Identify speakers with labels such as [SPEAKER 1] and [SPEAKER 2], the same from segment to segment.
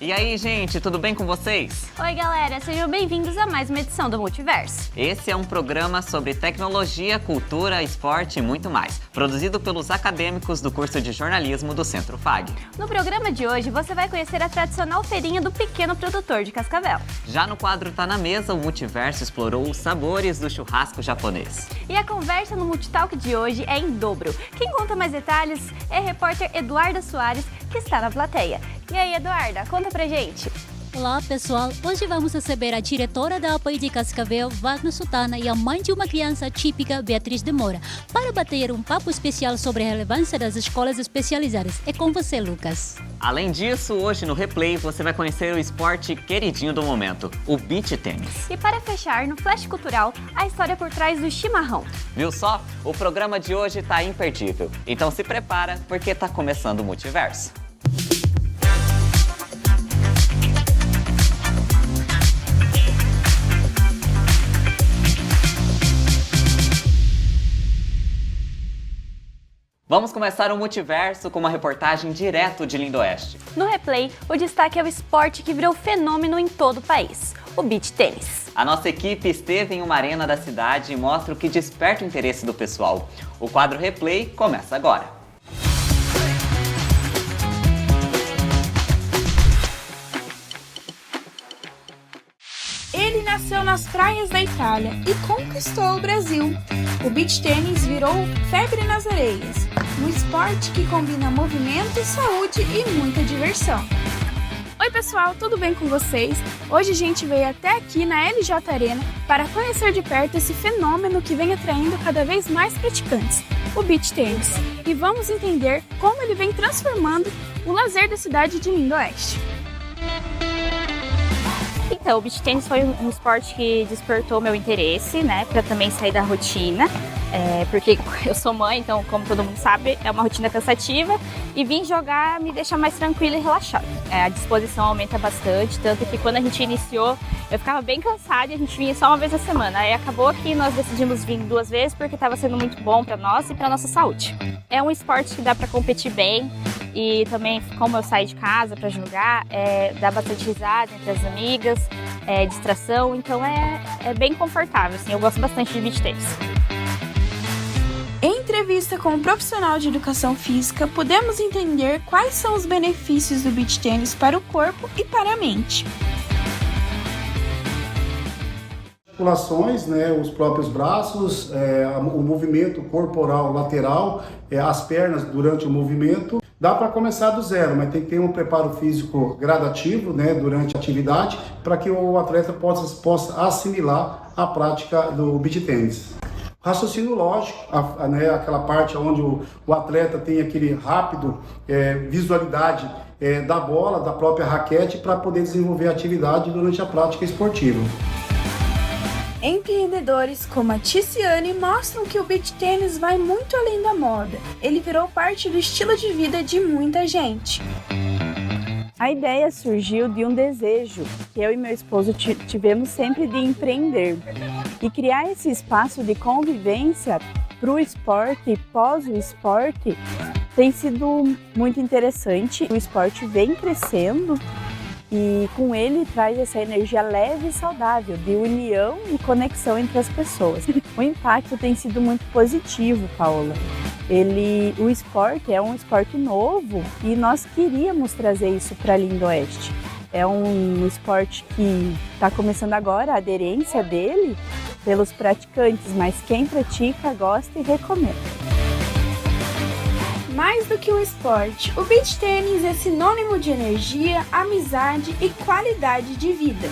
[SPEAKER 1] E aí, gente, tudo bem com vocês?
[SPEAKER 2] Oi, galera, sejam bem-vindos a mais uma edição do Multiverso.
[SPEAKER 1] Esse é um programa sobre tecnologia, cultura, esporte e muito mais, produzido pelos acadêmicos do curso de jornalismo do Centro FAG.
[SPEAKER 2] No programa de hoje, você vai conhecer a tradicional feirinha do pequeno produtor de Cascavel.
[SPEAKER 1] Já no quadro Tá na Mesa, o Multiverso explorou os sabores do churrasco japonês.
[SPEAKER 2] E a conversa no Multitalk de hoje é em dobro. Quem conta mais detalhes é a repórter Eduarda Soares, que está na plateia. E aí, Eduarda, conta pra gente.
[SPEAKER 3] Olá, pessoal. Hoje vamos receber a diretora da APAI de Cascavel, Wagner Sutana, e a mãe de uma criança típica, Beatriz de Moura, para bater um papo especial sobre a relevância das escolas especializadas. É com você, Lucas.
[SPEAKER 1] Além disso, hoje no Replay você vai conhecer o esporte queridinho do momento, o beach tênis.
[SPEAKER 2] E para fechar, no Flash Cultural, a história por trás do chimarrão.
[SPEAKER 1] Viu só? O programa de hoje tá imperdível. Então se prepara, porque tá começando o Multiverso. Vamos começar o Multiverso com uma reportagem direto de Lindoeste.
[SPEAKER 2] No Replay, o destaque é o esporte que virou fenômeno em todo o país, o beach tênis.
[SPEAKER 1] A nossa equipe esteve em uma arena da cidade e mostra o que desperta o interesse do pessoal. O quadro Replay começa agora.
[SPEAKER 4] Ele nasceu nas praias da Itália e conquistou o Brasil. O beach tênis virou febre nas areias, um esporte que combina movimento, saúde e muita diversão. Oi pessoal, tudo bem com vocês? Hoje a gente veio até aqui na LJ Arena para conhecer de perto esse fenômeno que vem atraindo cada vez mais praticantes, o beach tênis. E vamos entender como ele vem transformando o lazer da cidade de Lindoeste.
[SPEAKER 5] Então, o beach tênis foi um esporte que despertou meu interesse, né, para também sair da rotina, porque eu sou mãe, então, como todo mundo sabe, é uma rotina cansativa e vir jogar me deixa mais tranquila e relaxada. A disposição aumenta bastante, tanto que quando a gente iniciou, eu ficava bem cansada e a gente vinha só uma vez na semana. Aí acabou que nós decidimos vir 2 vezes porque estava sendo muito bom para nós e para nossa saúde. É um esporte que dá para competir bem. E também, como eu saio de casa para jogar, dá bastante risada entre as amigas, distração, então é bem confortável, assim, eu gosto bastante de beach tênis.
[SPEAKER 4] Em entrevista com um profissional de educação física, podemos entender quais são os benefícios do beach tênis para o corpo e para a mente.
[SPEAKER 6] Articulações, né, os próprios braços, o movimento corporal lateral, as pernas durante o movimento. Dá para começar do zero, mas tem que ter um preparo físico gradativo, né, durante a atividade, para que o atleta possa assimilar a prática do beach tênis. Raciocínio lógico, né, aquela parte onde o atleta tem aquele rápido visualidade da bola, da própria raquete, para poder desenvolver a atividade durante a prática esportiva.
[SPEAKER 4] Empreendedores como a Ticiane mostram que o beach tênis vai muito além da moda. Ele virou parte do estilo de vida de muita gente.
[SPEAKER 7] A ideia surgiu de um desejo que eu e meu esposo tivemos sempre de empreender e criar esse espaço de convivência para o esporte, pós o esporte, tem sido muito interessante. O esporte vem crescendo e com ele traz essa energia leve e saudável de união e conexão entre as pessoas. O impacto tem sido muito positivo, Paola. O esporte é um esporte novo e nós queríamos trazer isso para Lindoeste. É um esporte que está começando agora, a aderência dele pelos praticantes, mas quem pratica gosta e recomenda.
[SPEAKER 4] Mais do que um esporte, o beach tênis é sinônimo de energia, amizade e qualidade de vida.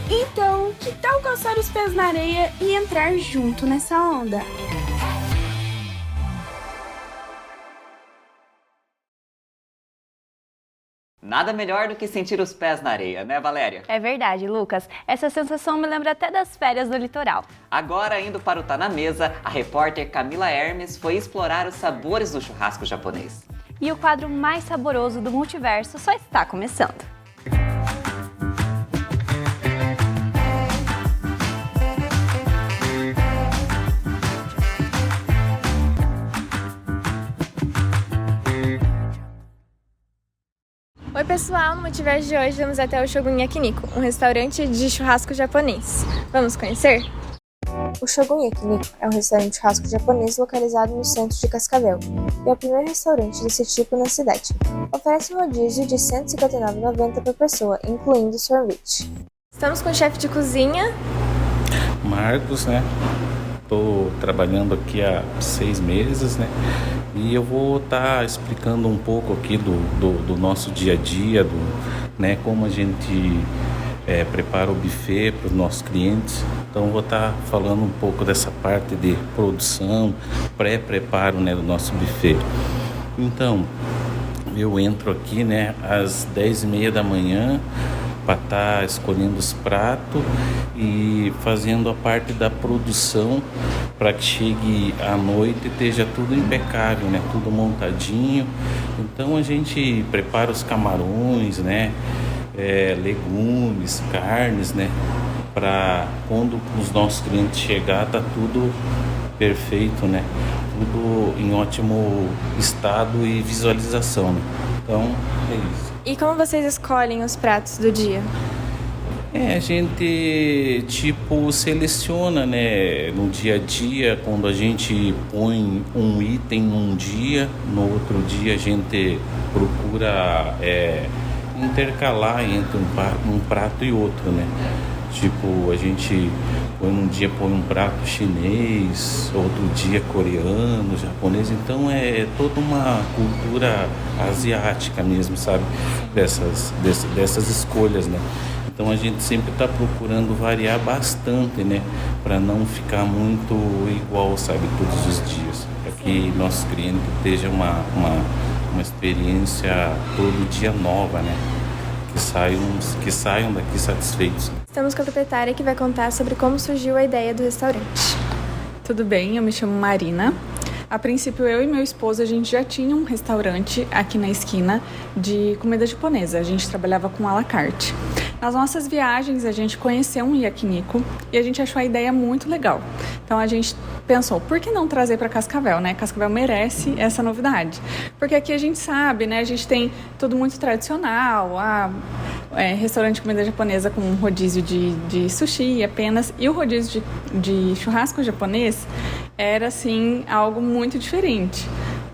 [SPEAKER 4] Então, que tal calçar os pés na areia e entrar junto nessa onda?
[SPEAKER 1] Nada melhor do que sentir os pés na areia, né, Valéria?
[SPEAKER 2] É verdade, Lucas. Essa sensação me lembra até das férias do litoral.
[SPEAKER 1] Agora, indo para o Tá na Mesa, a repórter Camila Hermes foi explorar os sabores do churrasco japonês.
[SPEAKER 2] E o quadro mais saboroso do Multiverso só está começando.
[SPEAKER 8] Oi pessoal, no Multiverso de hoje vamos até o Shogun Yakiniku, um restaurante de churrasco japonês. Vamos conhecer? O Shogun Yakiniku é um restaurante de churrasco japonês localizado no centro de Cascavel e é o primeiro restaurante desse tipo na cidade. Oferece um rodízio de R$ 159,90 por pessoa, incluindo sorvete. Estamos com o chefe de cozinha,
[SPEAKER 9] Marcos, né? Estou trabalhando aqui há 6 meses, né? E eu vou estar explicando um pouco aqui do nosso dia a dia, né? Como a gente prepara o buffet para os nossos clientes. Então vou estar falando um pouco dessa parte de produção, pré-preparo, né, do nosso buffet. Então, eu entro aqui, né, às 10h30 da manhã para estar escolhendo os pratos e fazendo a parte da produção para que chegue à noite e esteja tudo impecável, né, tudo montadinho. Então a gente prepara os camarões, né, legumes, carnes, né, para quando os nossos clientes chegar tá tudo perfeito, né, tudo em ótimo estado e visualização, né? Então é isso.
[SPEAKER 8] E como vocês escolhem os pratos do dia?
[SPEAKER 9] A gente seleciona, né, no dia a dia, quando a gente põe um item um dia, no outro dia a gente procura intercalar entre um prato e outro, né? A gente um dia põe um prato chinês, outro dia coreano, japonês, então é toda uma cultura asiática mesmo, sabe? Dessas escolhas, né? Então a gente sempre está procurando variar bastante, né? Para não ficar muito igual, sabe? Todos os dias. Para que nosso cliente esteja uma experiência todo dia nova, né? Que saiam daqui satisfeitos.
[SPEAKER 8] Estamos com a proprietária que vai contar sobre como surgiu a ideia do restaurante.
[SPEAKER 10] Tudo bem, eu me chamo Marina. A princípio, eu e meu esposo, a gente já tinha um restaurante aqui na esquina de comida japonesa. A gente trabalhava com à la carte. Nas nossas viagens, a gente conheceu um yakiniku e a gente achou a ideia muito legal. Então, a gente pensou, por que não trazer para Cascavel, né? Cascavel merece essa novidade. Porque aqui a gente sabe, né? A gente tem tudo muito tradicional, restaurante de comida japonesa com rodízio de sushi apenas. E o rodízio de churrasco japonês era, assim, algo muito diferente.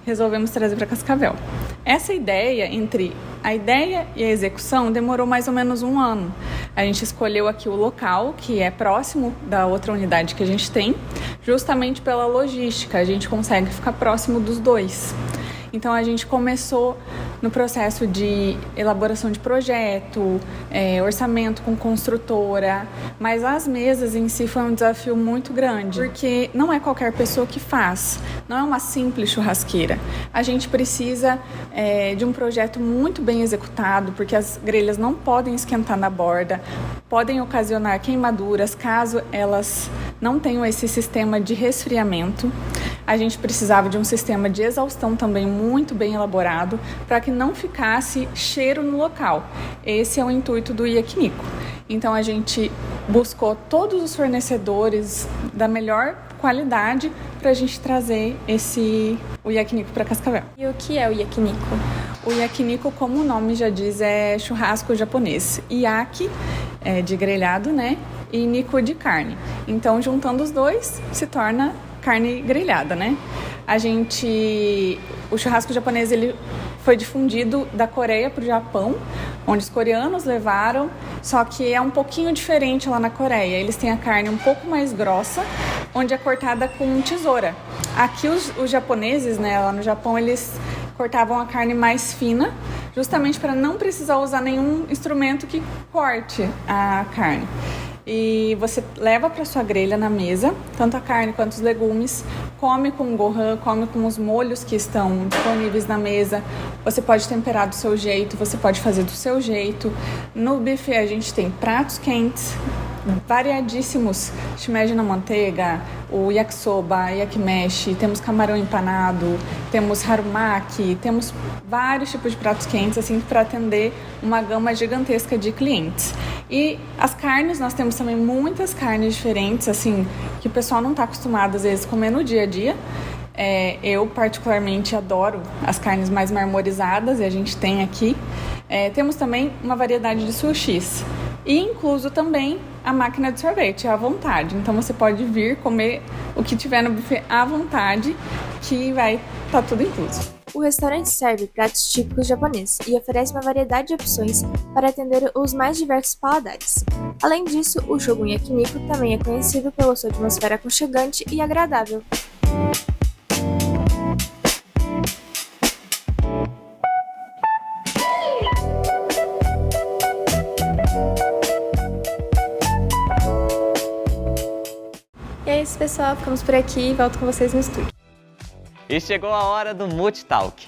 [SPEAKER 10] Resolvemos trazer para Cascavel. Essa ideia, entre a ideia e a execução, demorou mais ou menos 1 ano. A gente escolheu aqui o local, que é próximo da outra unidade que a gente tem, justamente pela logística, a gente consegue ficar próximo dos dois. Então a gente começou no processo de elaboração de projeto, orçamento com construtora, mas as mesas em si foi um desafio muito grande, porque não é qualquer pessoa que faz, não é uma simples churrasqueira. A gente precisa de um projeto muito bem executado, porque as grelhas não podem esquentar na borda, podem ocasionar queimaduras caso elas não tenham esse sistema de resfriamento. A gente precisava de um sistema de exaustão também muito bem elaborado para que não ficasse cheiro no local. Esse é o intuito do yakiniku. Então a gente buscou todos os fornecedores da melhor qualidade para a gente trazer o yakiniku para Cascavel.
[SPEAKER 8] E o que é o yakiniku?
[SPEAKER 10] O yakiniku, como o nome já diz, é churrasco japonês. Yaki é de grelhado, né? E niku de carne. Então, juntando os dois, se torna carne grelhada, né? O churrasco japonês, ele foi difundido da Coreia para o Japão, onde os coreanos levaram, só que é um pouquinho diferente lá na Coreia. Eles têm a carne um pouco mais grossa, onde é cortada com tesoura. Aqui os japoneses, né, lá no Japão, eles cortavam a carne mais fina, justamente para não precisar usar nenhum instrumento que corte a carne. E você leva para sua grelha na mesa, tanto a carne quanto os legumes, come com o gohan, come com os molhos que estão disponíveis na mesa. Você pode temperar do seu jeito, você pode fazer do seu jeito. No buffet a gente tem pratos quentes, variadíssimos, shimeji na manteiga, o yakisoba, yakimeshi, temos camarão empanado, temos harumaki, temos vários tipos de pratos quentes, assim, para atender uma gama gigantesca de clientes. E as carnes, nós temos também muitas carnes diferentes, assim, que o pessoal não está acostumado, às vezes, comer no dia a dia. Eu, particularmente, adoro as carnes mais marmorizadas, e a gente tem aqui. Temos também uma variedade de sushis e incluso também a máquina de sorvete à vontade. Então você pode vir comer o que tiver no buffet à vontade, que vai estar tudo incluso.
[SPEAKER 8] O restaurante serve pratos típicos japoneses e oferece uma variedade de opções para atender os mais diversos paladares. Além disso, o Shogun Yakiniku também é conhecido pela sua atmosfera aconchegante e agradável. E é isso, pessoal. Ficamos por aqui e volto com vocês no estúdio.
[SPEAKER 1] E chegou a hora do Multitalk.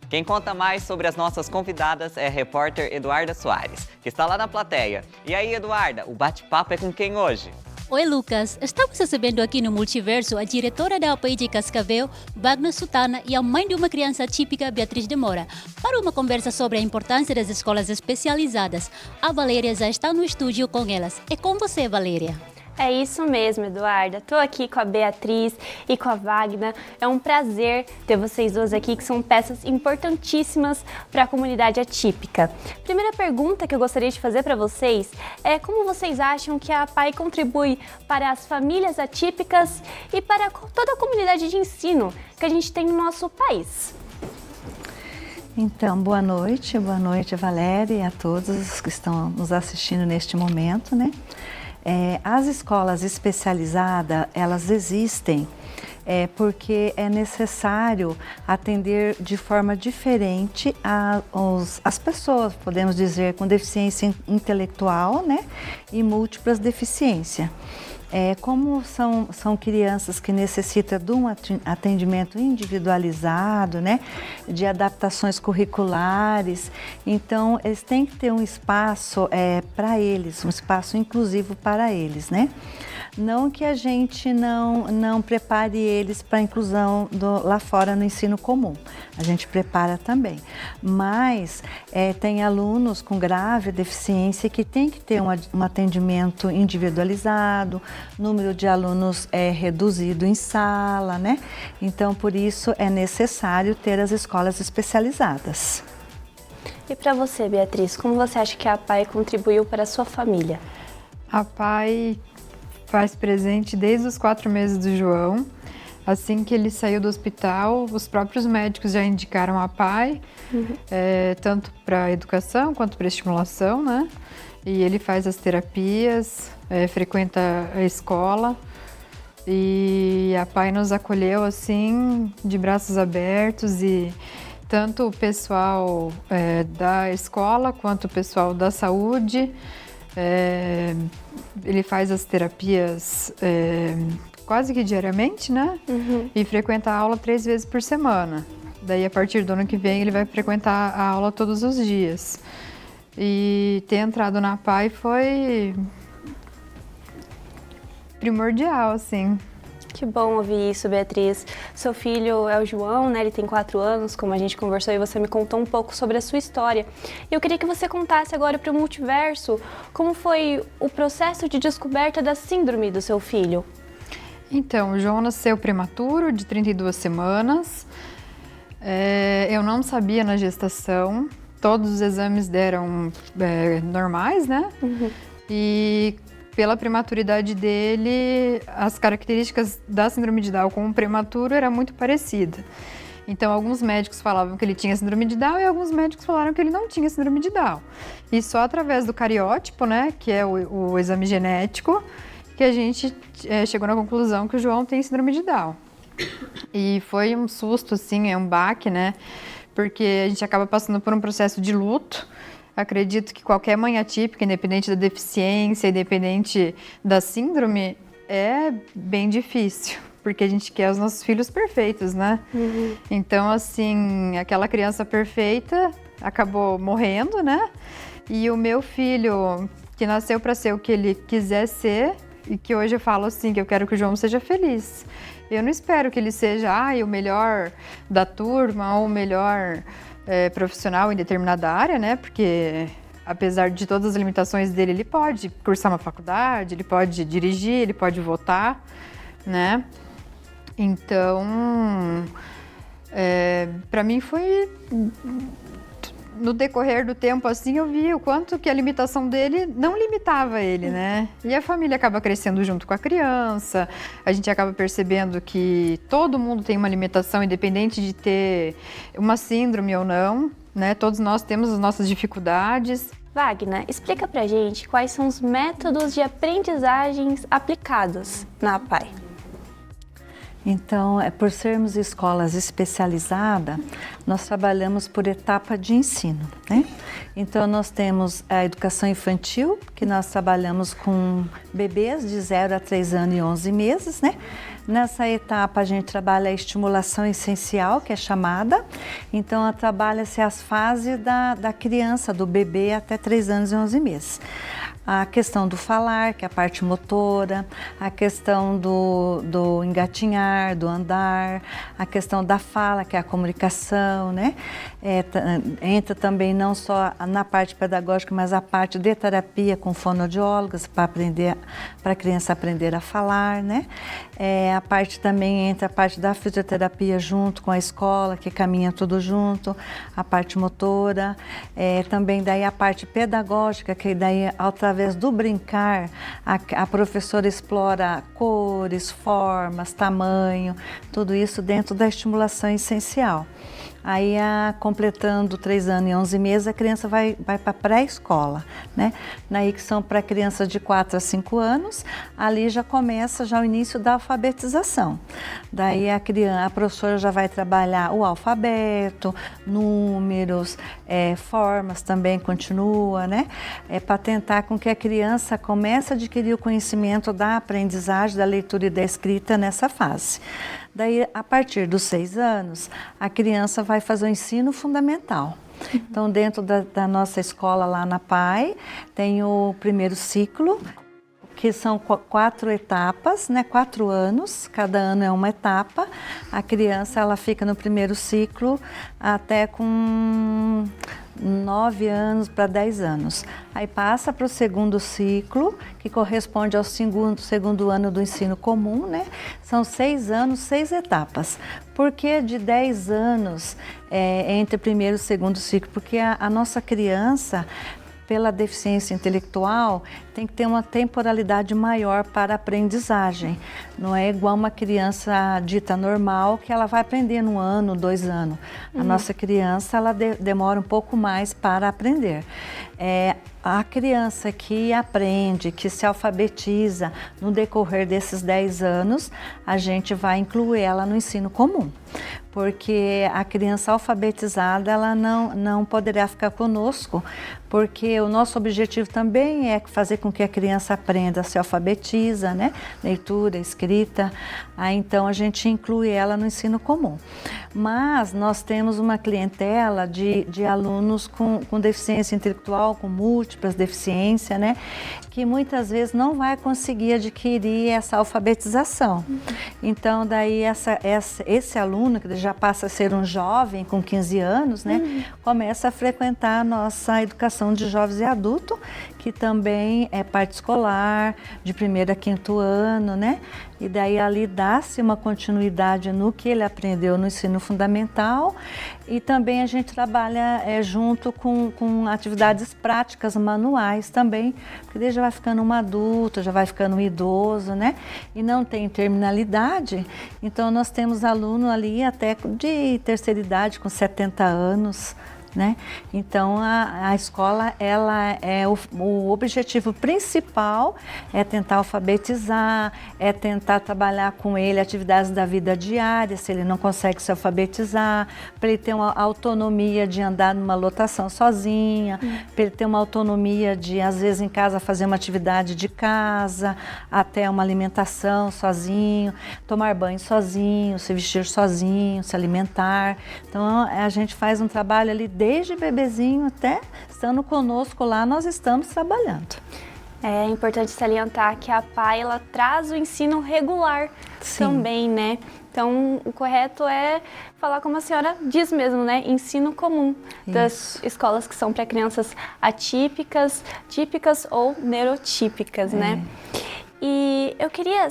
[SPEAKER 1] Quem conta mais sobre as nossas convidadas é a repórter Eduarda Soares, que está lá na plateia. E aí, Eduarda, o bate-papo é com quem hoje?
[SPEAKER 3] Oi, Lucas. Estamos recebendo aqui no Multiverso a diretora da API de Cascavel, Wagner Sutana, e a mãe de uma criança típica, Beatriz de Moura, para uma conversa sobre a importância das escolas especializadas. A Valéria já está no estúdio com elas. É com você, Valéria.
[SPEAKER 2] É isso mesmo, Eduarda. Estou aqui com a Beatriz e com a Wagner. É um prazer ter vocês duas aqui, que são peças importantíssimas para a comunidade atípica. Primeira pergunta que eu gostaria de fazer para vocês é como vocês acham que a APAI contribui para as famílias atípicas e para toda a comunidade de ensino que a gente tem no nosso país?
[SPEAKER 11] Então, boa noite, Valéria, e a todos que estão nos assistindo neste momento, né? As escolas especializadas, elas existem porque é necessário atender de forma diferente as pessoas, podemos dizer, com deficiência intelectual, né, e múltiplas deficiências. Como são crianças que necessitam de um atendimento individualizado, né, de adaptações curriculares, então eles têm que ter um espaço para eles, um espaço inclusivo para eles, né? Não que a gente não prepare eles para a inclusão lá fora no ensino comum, a gente prepara também, mas tem alunos com grave deficiência que tem que ter um atendimento individualizado, número de alunos reduzido em sala, né? Então, por isso é necessário ter as escolas especializadas.
[SPEAKER 2] E para você, Beatriz, como você acha que a APAI contribuiu para a sua família?
[SPEAKER 12] A APAI faz presente desde os 4 meses do João. Assim que ele saiu do hospital, os próprios médicos já indicaram a APAI, tanto para educação quanto para estimulação, né? E ele faz as terapias, frequenta a escola, e a APAI nos acolheu assim, de braços abertos, e tanto o pessoal da escola quanto o pessoal da saúde. Ele faz as terapias quase que diariamente, né? E frequenta a aula 3 vezes por semana. Daí, a partir do ano que vem, ele vai frequentar a aula todos os dias. E ter entrado na APAI foi primordial, assim.
[SPEAKER 2] Que bom ouvir isso, Beatriz. Seu filho é o João, né? Ele tem 4 anos, como a gente conversou, e você me contou um pouco sobre a sua história. E eu queria que você contasse agora para o Multiverso como foi o processo de descoberta da síndrome do seu filho.
[SPEAKER 12] Então, o João nasceu prematuro, de 32 semanas. Eu não sabia na gestação. Todos os exames deram normais, né? E pela prematuridade dele, as características da síndrome de Down com o prematuro era muito parecida. Então, alguns médicos falavam que ele tinha síndrome de Down e alguns médicos falaram que ele não tinha síndrome de Down. E só através do cariótipo, né, que é o exame genético, que a gente chegou na conclusão que o João tem síndrome de Down. E foi um susto, assim, um baque, né? Porque a gente acaba passando por um processo de luto. Acredito que qualquer mãe atípica, independente da deficiência, independente da síndrome, é bem difícil, porque a gente quer os nossos filhos perfeitos, né? Então, assim, aquela criança perfeita acabou morrendo, né? E o meu filho, que nasceu para ser o que ele quiser ser, e que hoje eu falo assim, que eu quero que o João seja feliz. Eu não espero que ele seja o melhor da turma ou o melhor profissional em determinada área, né? Porque apesar de todas as limitações dele, ele pode cursar uma faculdade, ele pode dirigir, ele pode votar, né? Então, para mim foi... No decorrer do tempo, assim, eu vi o quanto que a limitação dele não limitava ele, né? E a família acaba crescendo junto com a criança, a gente acaba percebendo que todo mundo tem uma limitação, independente de ter uma síndrome ou não, né? Todos nós temos as nossas dificuldades.
[SPEAKER 2] Wagner, explica pra gente quais são os métodos de aprendizagens aplicados na APAE.
[SPEAKER 11] Então, por sermos escolas especializadas, nós trabalhamos por etapa de ensino, né? Então, nós temos a educação infantil, que nós trabalhamos com bebês de 0 a 3 anos e 11 meses, né? Nessa etapa, a gente trabalha a estimulação essencial, que é chamada. Então, trabalha-se as fases da criança, do bebê até 3 anos e 11 meses. A questão do falar, que é a parte motora, a questão do engatinhar, do andar, a questão da fala, que é a comunicação, né? Entra também não só na parte pedagógica, mas a parte de terapia com fonoaudiólogos, para a criança aprender a falar, né? A parte também entra a parte da fisioterapia junto com a escola, que caminha tudo junto, a parte motora, também daí a parte pedagógica, que daí através do brincar, a professora explora cores, formas, tamanho, tudo isso dentro da estimulação essencial. Aí, completando 3 anos e 11 meses, a criança vai para a pré-escola, né? Daí que são para crianças de 4 a 5 anos, ali já começa o início da alfabetização. Daí a professora já vai trabalhar o alfabeto, números, formas também continua, né? Para tentar com que a criança comece a adquirir o conhecimento da aprendizagem, da leitura e da escrita nessa fase. Daí, a partir dos 6 anos, a criança vai fazer o ensino fundamental. Então, dentro da nossa escola lá na PAI, tem o primeiro ciclo, que são 4 etapas, né? 4 anos, cada ano é uma etapa. A criança, ela fica no primeiro ciclo até com 9 anos para 10 anos. Aí passa para o segundo ciclo, que corresponde ao segundo ano do ensino comum, né? São 6 anos, 6 etapas. Por que de 10 anos entre o primeiro e o segundo ciclo? Porque a nossa criança, pela deficiência intelectual, tem que ter uma temporalidade maior para a aprendizagem. Não é igual uma criança dita normal, que ela vai aprender no 1 ano, 2 anos. A nossa criança, ela demora um pouco mais para aprender. A criança que aprende, que se alfabetiza no decorrer desses 10 anos, a gente vai incluir ela no ensino comum. Porque a criança alfabetizada, ela não poderá ficar conosco, porque o nosso objetivo também é fazer com que a criança aprenda, se alfabetiza, né? Leitura, escrita, então a gente inclui ela no ensino comum. Mas nós temos uma clientela de alunos com deficiência intelectual, com múltiplas deficiências, né? Que muitas vezes não vai conseguir adquirir essa alfabetização. Então, daí esse aluno, que já passa a ser um jovem com 15 anos, né? Começa a frequentar a nossa educação de jovens e adultos, que também é parte escolar, de 1º a 5º ano, né? E daí ali dá-se uma continuidade no que ele aprendeu no ensino fundamental, e também a gente trabalha junto com atividades práticas, manuais também, porque daí já vai ficando um adulto, já vai ficando um idoso, né? E não tem terminalidade, então nós temos aluno ali até de terceira idade, com 70 anos, né? Então a escola, ela o objetivo principal é tentar alfabetizar, é tentar trabalhar com ele atividades da vida diária, se ele não consegue se alfabetizar, para ele ter uma autonomia de andar numa lotação sozinha, para ele ter uma autonomia de, às vezes, em casa fazer uma atividade de casa, até uma alimentação sozinho, tomar banho sozinho, se vestir sozinho, se alimentar. Então a gente faz um trabalho ali desde bebezinho até estando conosco lá, nós estamos trabalhando.
[SPEAKER 2] É importante salientar que a PAI, ela traz o ensino regular também, né? Então, o correto é falar como a senhora diz mesmo, né? Ensino comum das escolas que são para crianças atípicas, típicas ou neurotípicas, né? E eu queria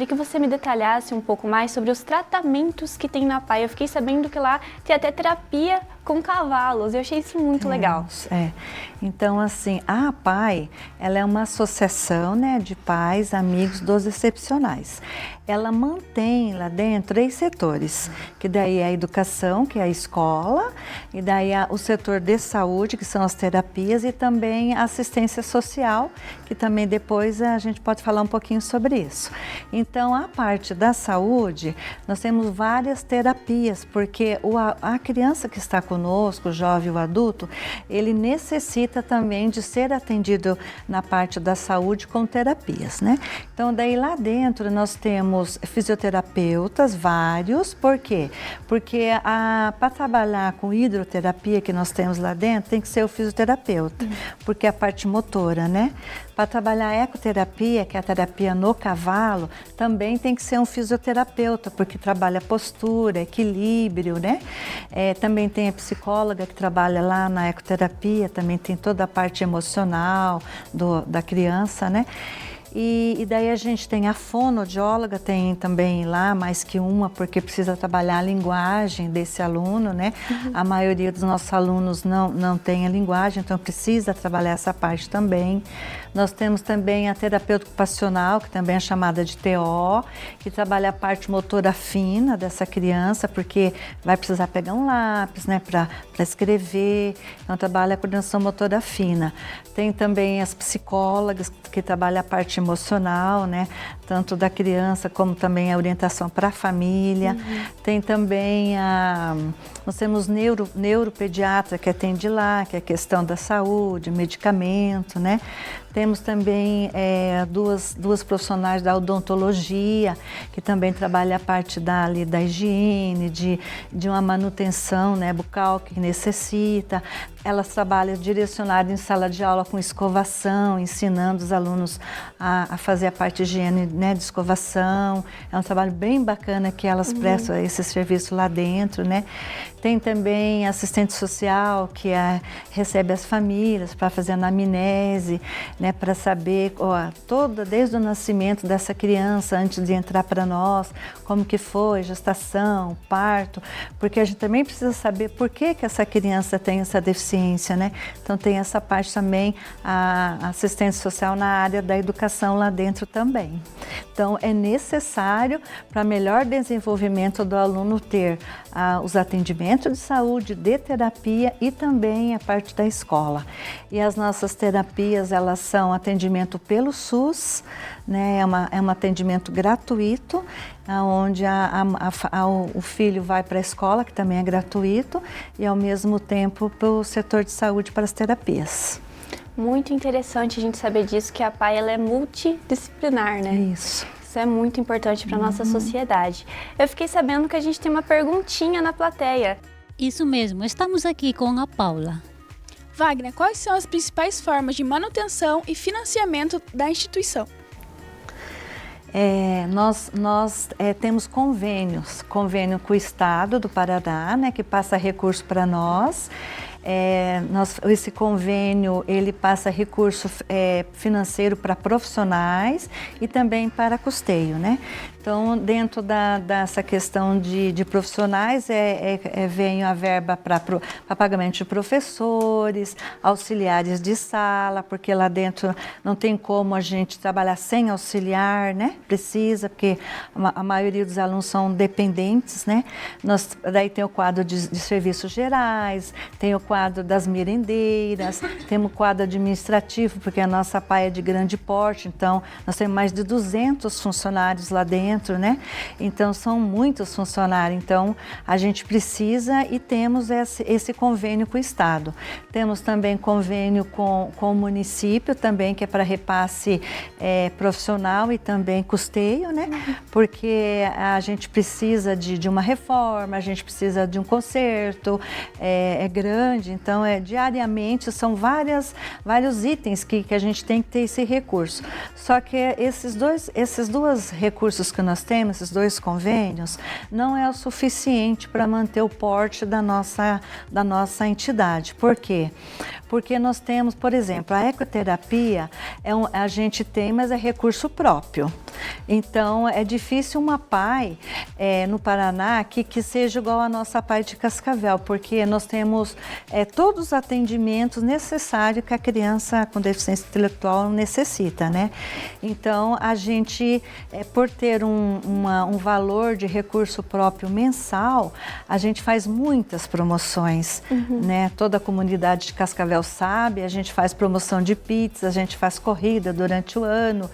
[SPEAKER 2] que você me detalhasse um pouco mais sobre os tratamentos que tem na APAE. Eu fiquei sabendo que lá tem até terapia com cavalos. Eu achei isso muito legal.
[SPEAKER 11] Então, assim, a APAE, ela é uma associação, né, de pais, amigos dos excepcionais. Ela mantém lá dentro 3 setores, que daí é a educação, que é a escola, e daí o setor de saúde, que são as terapias, e também a assistência social, que também depois a gente pode falar um pouquinho sobre isso. Então, a parte da saúde, nós temos várias terapias, porque a criança que está conosco, o jovem, o adulto, ele necessita também de ser atendido na parte da saúde com terapias, né? Então, daí lá dentro nós temos fisioterapeutas, vários. Por quê? Porque para trabalhar com hidroterapia que nós temos lá dentro, tem que ser o fisioterapeuta, porque é a parte motora, né? Para trabalhar a ecoterapia, que é a terapia no cavalo, também tem que ser um fisioterapeuta, porque trabalha postura, equilíbrio, né? Também tem a psicóloga que trabalha lá na ecoterapia, também tem toda a parte emocional da criança, né? E daí a gente tem a fonoaudióloga, tem também lá mais que uma, porque precisa trabalhar a linguagem desse aluno, né? A maioria dos nossos alunos não tem a linguagem, então precisa trabalhar essa parte também. Nós temos também a terapeuta ocupacional, que também é chamada de TO, que trabalha a parte motora fina dessa criança, porque vai precisar pegar um lápis, né, para escrever, então trabalha a coordenação motora fina. Tem também as psicólogas, que trabalham a parte emocional, né, tanto da criança como também a orientação para a família. Tem também nós temos neuropediatra que atende lá, que é a questão da saúde, medicamento, né? Temos também duas profissionais da odontologia, que também trabalham a parte da higiene, de uma manutenção, né, bucal que necessita. Elas trabalham direcionadas em sala de aula com escovação, ensinando os alunos a fazer a parte de higiene, né, de escovação. É um trabalho bem bacana que elas prestam esse serviço lá dentro, né? Tem também assistente social que recebe as famílias para fazer anamnese, né, para saber desde o nascimento dessa criança, antes de entrar para nós, como que foi, gestação, parto, porque a gente também precisa saber por que essa criança tem essa deficiência, né? Então tem essa parte também, a assistência social na área da educação lá dentro também. Então é necessário para melhor desenvolvimento do aluno ter os atendimentos de saúde, de terapia e também a parte da escola. E as nossas terapias, elas são atendimento pelo SUS, né? É um atendimento gratuito, onde o filho vai para a escola, que também é gratuito, e ao mesmo tempo para o setor de saúde para as terapias.
[SPEAKER 2] Muito interessante a gente saber disso, que a APAE ela é multidisciplinar, né?
[SPEAKER 11] Isso.
[SPEAKER 2] Isso é muito importante para a nossa sociedade. Eu fiquei sabendo que a gente tem uma perguntinha na plateia.
[SPEAKER 3] Isso mesmo, estamos aqui com a Paula.
[SPEAKER 4] Wagner, quais são as principais formas de manutenção e financiamento da instituição?
[SPEAKER 11] Nós temos convênio com o Estado do Paraná, né, que passa recurso para nós. Esse convênio, ele passa recurso financeiro para profissionais e também para custeio, né? Então, dentro dessa questão de profissionais, vem a verba para pagamento de professores, auxiliares de sala, porque lá dentro não tem como a gente trabalhar sem auxiliar, né? Precisa, porque a maioria dos alunos são dependentes, né? Daí tem o quadro de serviços gerais, tem o quadro das merendeiras, temos o quadro administrativo, porque a nossa APAE é de grande porte, então nós temos mais de 200 funcionários lá dentro, né? Então são muitos funcionários, então a gente precisa e temos esse convênio com o Estado. Temos também convênio com o município também, que é para repasse profissional e também custeio, né? Porque a gente precisa de uma reforma, a gente precisa de um conserto, é grande, então diariamente são vários itens que a gente tem que ter esse recurso. Só que esses dois recursos que que nós temos, esses 2 convênios, não é o suficiente para manter o porte da nossa entidade. Por quê? Porque nós temos, por exemplo, a ecoterapia, a gente tem, mas é recurso próprio. Então, é difícil uma PAI no Paraná que seja igual a nossa PAI de Cascavel, porque nós temos todos os atendimentos necessários que a criança com deficiência intelectual necessita, né? Então, a gente, por ter um valor de recurso próprio mensal, a gente faz muitas promoções, né? Toda a comunidade de Cascavel sabe, a gente faz promoção de pizza, a gente faz corrida durante o ano,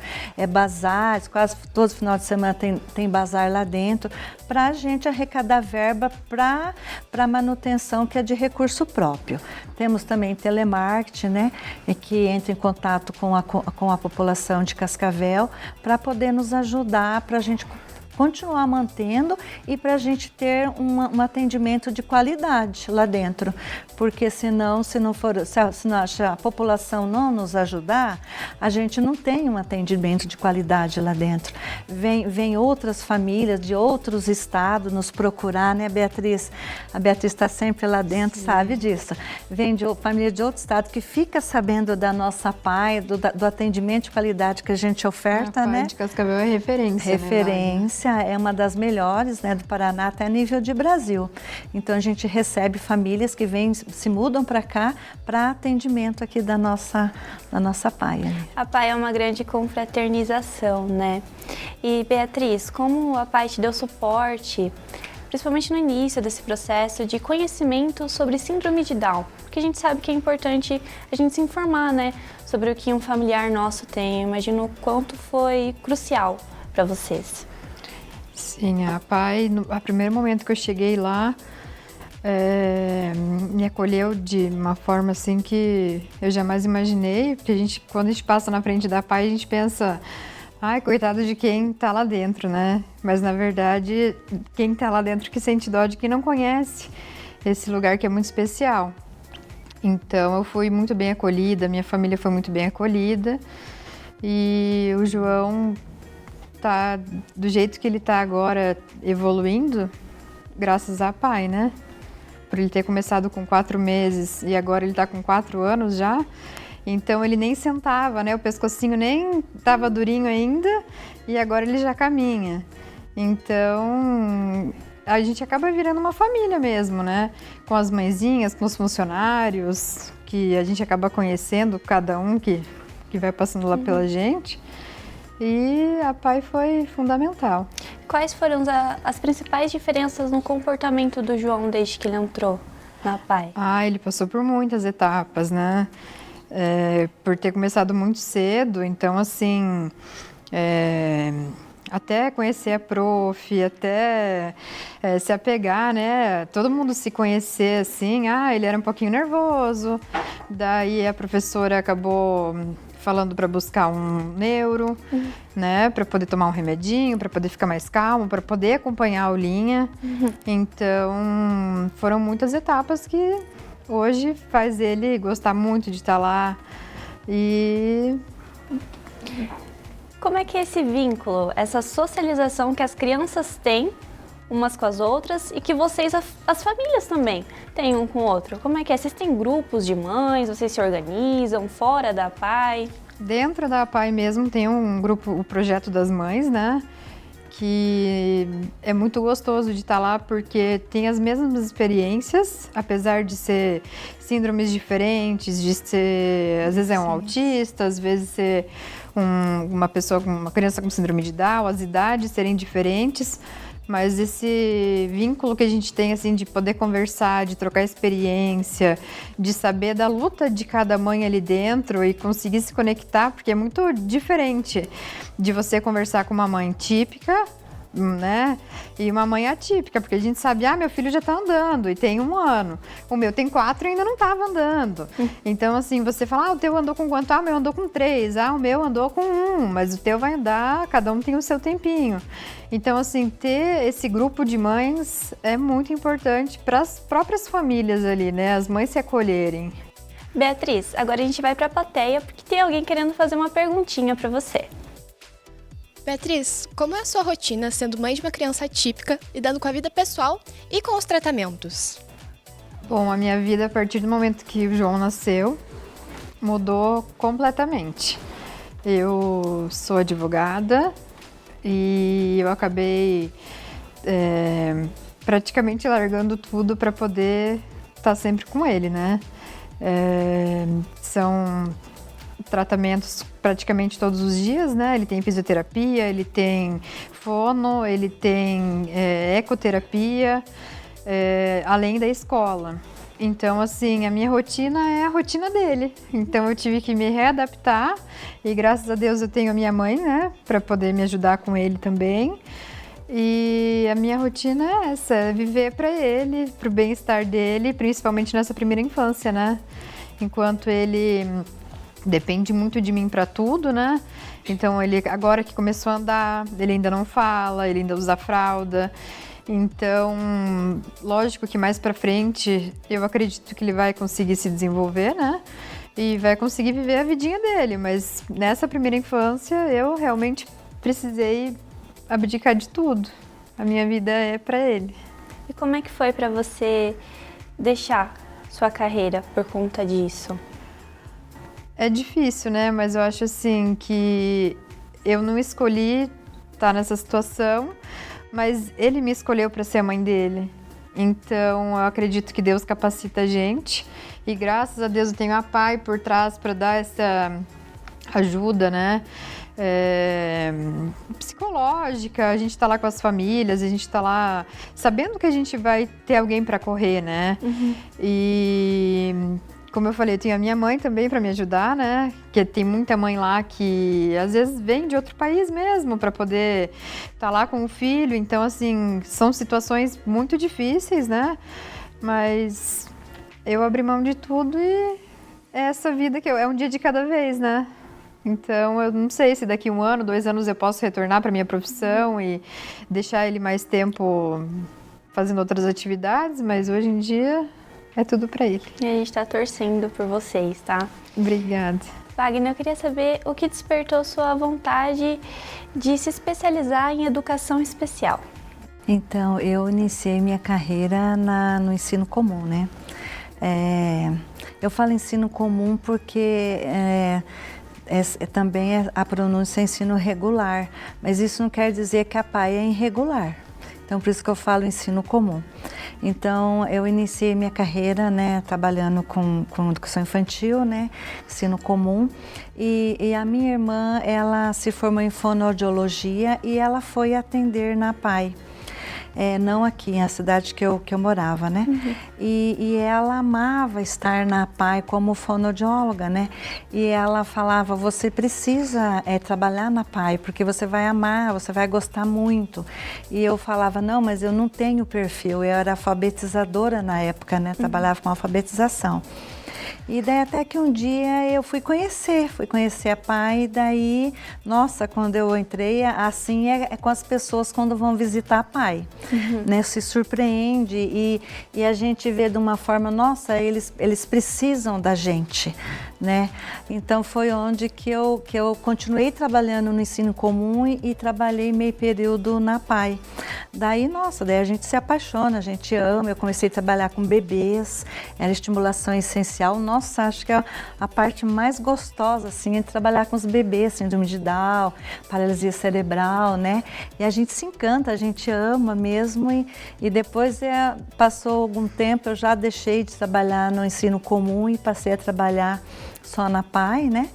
[SPEAKER 11] bazares, quase todo final de semana tem bazar lá dentro, para a gente arrecadar verba para manutenção que é de recurso próprio. Temos também telemarketing, né, que entra em contato com a população de Cascavel para poder nos ajudar, para a gente continuar mantendo e para a gente ter um atendimento de qualidade lá dentro, porque senão, se a população não nos ajudar, a gente não tem um atendimento de qualidade lá dentro. Vem outras famílias de outros estados nos procurar, né, Beatriz? A Beatriz está sempre lá dentro, sabe disso. Vem de família de outro estado que fica sabendo da nossa PAI, do atendimento de qualidade que a gente oferta,
[SPEAKER 12] a
[SPEAKER 11] né?
[SPEAKER 12] PAI de Cascavel é referência.
[SPEAKER 11] Referência. É uma das melhores, né, do Paraná até nível de Brasil. Então a gente recebe famílias que se mudam para cá para atendimento aqui da nossa PAI.
[SPEAKER 2] A PAI é uma grande confraternização, né? E Beatriz, como a PAI te deu suporte, principalmente no início desse processo de conhecimento sobre síndrome de Down? Porque a gente sabe que é importante a gente se informar, né, sobre o que um familiar nosso tem. Eu imagino o quanto foi crucial para vocês.
[SPEAKER 12] Sim, a PAI, no primeiro momento que eu cheguei lá, me acolheu de uma forma assim que eu jamais imaginei, porque quando a gente passa na frente da PAI, a gente pensa, ai, coitado de quem tá lá dentro, né? Mas na verdade, quem tá lá dentro que sente dó de quem não conhece esse lugar que é muito especial. Então eu fui muito bem acolhida, minha família foi muito bem acolhida e o João tá do jeito que ele tá agora evoluindo, graças à PAI, né? Por ele ter começado com 4 meses e agora ele tá com 4 anos já. Então ele nem sentava, né? O pescocinho nem tava durinho ainda e agora ele já caminha. Então a gente acaba virando uma família mesmo, né? Com as mãezinhas, com os funcionários, que a gente acaba conhecendo cada um que vai passando lá pela gente. E a PAI foi fundamental.
[SPEAKER 2] Quais foram as principais diferenças no comportamento do João desde que ele entrou na PAI?
[SPEAKER 12] Ele passou por muitas etapas, né? Por ter começado muito cedo, então assim, até conhecer a prof, até se apegar, né? Todo mundo se conhecer assim, ele era um pouquinho nervoso, daí a professora acabou falando para buscar um neuro, né, para poder tomar um remedinho, para poder ficar mais calmo, para poder acompanhar a aulinha. Então, foram muitas etapas que hoje faz ele gostar muito de estar lá. E
[SPEAKER 2] como é que é esse vínculo, essa socialização que as crianças têm umas com as outras e que vocês, as famílias também, têm um com o outro? Como é que é? Vocês têm grupos de mães, vocês se organizam fora da PAI?
[SPEAKER 12] Dentro da PAI mesmo tem um grupo, o Projeto das Mães, né? Que é muito gostoso de estar lá porque tem as mesmas experiências, apesar de ser síndromes diferentes, de ser, às vezes é um autista, às vezes ser uma criança com síndrome de Down, as idades serem diferentes. Mas esse vínculo que a gente tem, assim, de poder conversar, de trocar experiência, de saber da luta de cada mãe ali dentro e conseguir se conectar, porque é muito diferente de você conversar com uma mãe típica, né? E uma mãe atípica, porque a gente sabe, meu filho já tá andando e tem 1 ano. O meu tem 4 e ainda não tava andando. Então, assim, você fala, o teu andou com quanto? O meu andou com 3, o meu andou com 1, mas o teu vai andar, cada um tem o seu tempinho. Então, assim, ter esse grupo de mães é muito importante para as próprias famílias ali, né? As mães se acolherem.
[SPEAKER 2] Beatriz, agora a gente vai para a plateia porque tem alguém querendo fazer uma perguntinha para você.
[SPEAKER 13] Beatriz, como é a sua rotina sendo mãe de uma criança atípica, lidando com a vida pessoal e com os tratamentos?
[SPEAKER 12] Bom, a minha vida, a partir do momento que o João nasceu, mudou completamente. Eu sou advogada e eu acabei praticamente largando tudo para poder estar sempre com ele, né? São tratamentos praticamente todos os dias, né? Ele tem fisioterapia, ele tem fono, ele tem ecoterapia, além da escola. Então, assim, a minha rotina é a rotina dele. Então, eu tive que me readaptar e, graças a Deus, eu tenho a minha mãe, né, para poder me ajudar com ele também. E a minha rotina é essa, é viver para ele, para o bem-estar dele, principalmente nessa primeira infância, né? Enquanto ele depende muito de mim para tudo, né? Então, ele agora que começou a andar, ele ainda não fala, ele ainda usa fralda. Então, lógico que mais pra frente eu acredito que ele vai conseguir se desenvolver, né? E vai conseguir viver a vidinha dele, mas nessa primeira infância eu realmente precisei abdicar de tudo. A minha vida é pra ele.
[SPEAKER 2] E como é que foi pra você deixar sua carreira por conta disso?
[SPEAKER 12] É difícil, né? Mas eu acho assim que eu não escolhi estar nessa situação, mas ele me escolheu para ser a mãe dele. Então, eu acredito que Deus capacita a gente. E graças a Deus eu tenho a Pai por trás para dar essa ajuda, né? Psicológica, a gente está lá com as famílias, a gente está lá sabendo que a gente vai ter alguém para correr, né? Uhum. E como eu falei, eu tenho a minha mãe também para me ajudar, né? Porque tem muita mãe lá que às vezes vem de outro país mesmo para poder estar lá com o filho. Então, assim, são situações muito difíceis, né? Mas eu abri mão de tudo e é essa vida que é um dia de cada vez, né? Então, eu não sei se daqui 1 ano, 2 anos eu posso retornar para minha profissão e deixar ele mais tempo fazendo outras atividades, mas hoje em dia é tudo para ele.
[SPEAKER 2] E a gente tá torcendo por vocês, tá?
[SPEAKER 12] Obrigada.
[SPEAKER 2] Wagner, eu queria saber o que despertou sua vontade de se especializar em educação especial.
[SPEAKER 11] Então, eu iniciei minha carreira no ensino comum, né? Eu falo ensino comum porque também a pronúncia é ensino regular, mas isso não quer dizer que a PAI é irregular. Então, por isso que eu falo ensino comum. Então, eu iniciei minha carreira, né, trabalhando com educação infantil, né, ensino comum. E a minha irmã, ela se formou em fonoaudiologia e ela foi atender na PAI. Não aqui, na cidade que eu morava, né? Uhum. E ela amava estar na PAI como fonoaudióloga, né? E ela falava, você precisa trabalhar na PAI, porque você vai amar, você vai gostar muito. E eu falava, não, mas eu não tenho perfil, eu era alfabetizadora na época, né? Trabalhava com alfabetização. E daí até que um dia eu fui conhecer a PAI e daí, nossa, quando eu entrei, assim é com as pessoas quando vão visitar a PAI, né? Se surpreende e a gente vê de uma forma, nossa, eles precisam da gente, né? Então foi onde que eu continuei trabalhando no ensino comum e trabalhei meio período na PAI. Daí, nossa, daí a gente se apaixona, a gente ama. Eu comecei a trabalhar com bebês, era estimulação essencial. Nossa, acho que é a parte mais gostosa, assim, é trabalhar com os bebês, síndrome de Down, paralisia cerebral, né? E a gente se encanta, a gente ama mesmo. E depois, passou algum tempo, eu já deixei de trabalhar no ensino comum e passei a trabalhar só na PAI, né?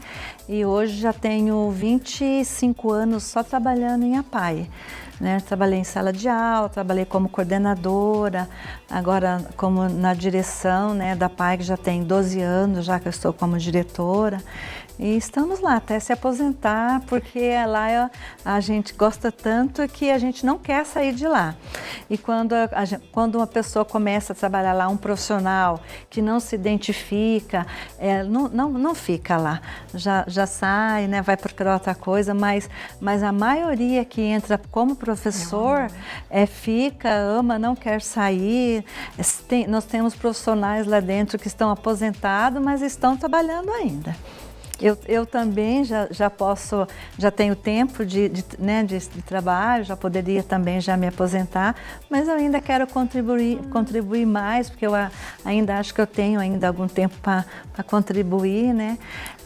[SPEAKER 11] E hoje já tenho 25 anos só trabalhando em APAI. Né? Trabalhei em sala de aula, trabalhei como coordenadora, agora como na direção, né, da PAI, que já tem 12 anos, já que eu estou como diretora. E estamos lá até se aposentar, porque lá a gente gosta tanto que a gente não quer sair de lá. E quando uma pessoa começa a trabalhar lá, um profissional que não se identifica, não fica lá. Já sai, né, vai procurar outra coisa, mas a maioria que entra como professor fica, ama, não quer sair. Nós temos profissionais lá dentro que estão aposentados, mas estão trabalhando ainda. Eu também já tenho tempo de trabalho, já poderia também já me aposentar, mas eu ainda quero contribuir mais, porque eu ainda acho que eu tenho ainda algum tempo para contribuir, né?